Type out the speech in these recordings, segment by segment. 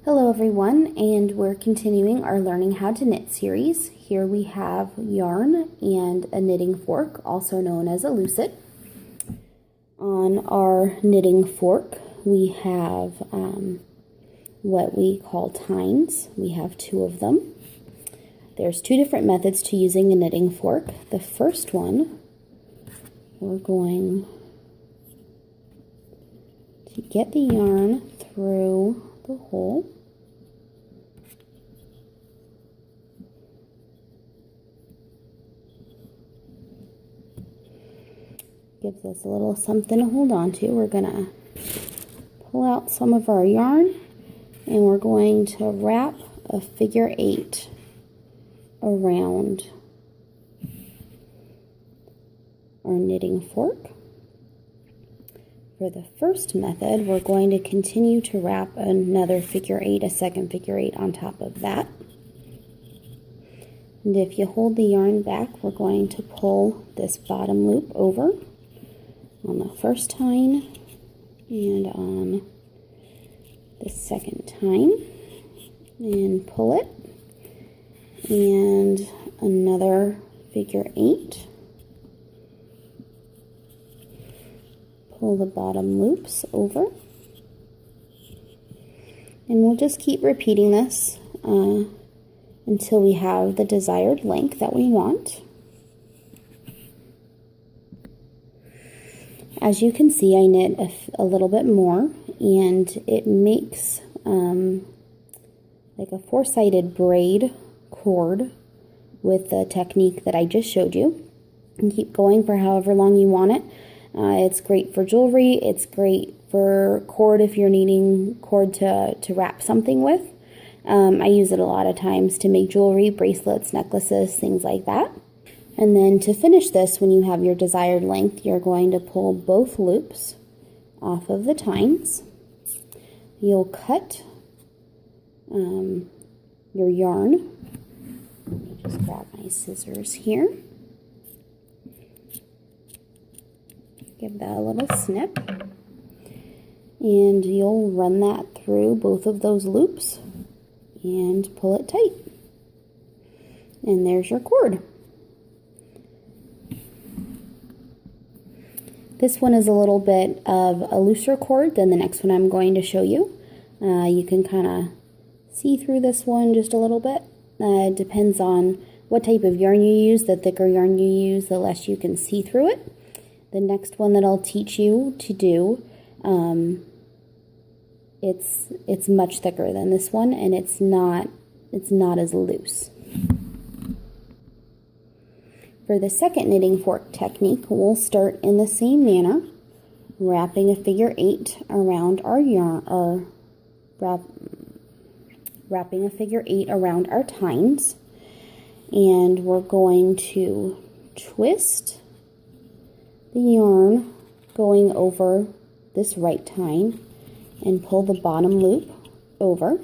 Hello everyone, and we're continuing our Learning How to Knit series. Here we have yarn and a knitting fork, also known as a lucet. On our knitting fork, we have what we call tines. We have two of them. There's two different methods to using a knitting fork. The first one, we're going to get the yarn through the hole. Gives us a little something to hold on to. We're going to pull out some of our yarn and we're going to wrap a figure 8 around our knitting fork. For the first method, we're going to continue to wrap another figure 8, a second figure 8 on top of that. And if you hold the yarn back, we're going to pull this bottom loop over on the first tine and on the second tine and pull it, and another figure 8, pull the bottom loops over, and we'll just keep repeating this until we have the desired length that we want. As you can see, I knit a little bit more, and it makes like a four-sided braid cord with the technique that I just showed you. And keep going for however long you want it. It's great for jewelry. It's great for cord if you're needing cord to wrap something with. I use it a lot of times to make jewelry, bracelets, necklaces, things like that. And then to finish this, when you have your desired length, you're going to pull both loops off of the tines. You'll cut your yarn. Let me just grab my scissors here. Give that a little snip. And you'll run that through both of those loops and pull it tight. And there's your cord. This one is a little bit of a looser cord than the next one I'm going to show you. You can kind of see through this one just a little bit. It depends on what type of yarn you use. The thicker yarn you use, the less you can see through it. The next one that I'll teach you to do, it's much thicker than this one, and it's not as loose. For the second knitting fork technique, we'll start in the same manner, wrapping a figure 8 around our yarn, wrapping a figure 8 around our tines, and we're going to twist the yarn going over this right tine and pull the bottom loop over.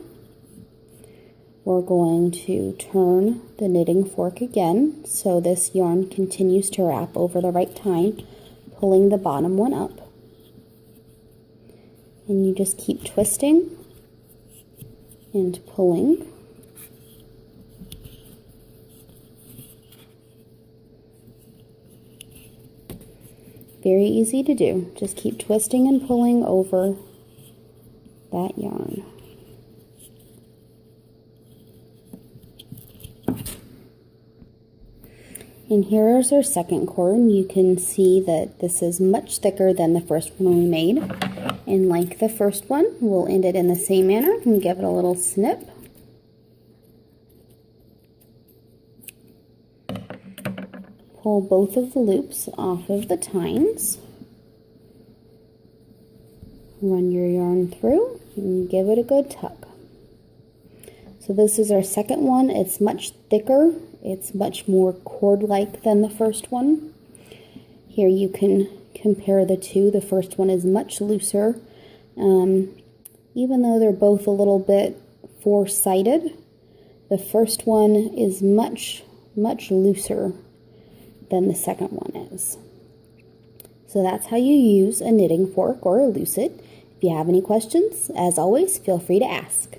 We're going to turn the knitting fork again, so this yarn continues to wrap over the right tine, pulling the bottom one up. And you just keep twisting and pulling. Very easy to do. Just keep twisting and pulling over that yarn. And here is our second cord. You can see that this is much thicker than the first one we made. And like the first one, we'll end it in the same manner and give it a little snip. Pull both of the loops off of the tines. Run your yarn through and give it a good tug. So this is our second one. It's much thicker. It's much more cord-like than the first one. Here you can compare the two. The first one is much looser. Even though they're both a little bit four-sided, the first one is much looser than the second one is. So that's how you use a knitting fork or a lucet. If you have any questions, as always, feel free to ask.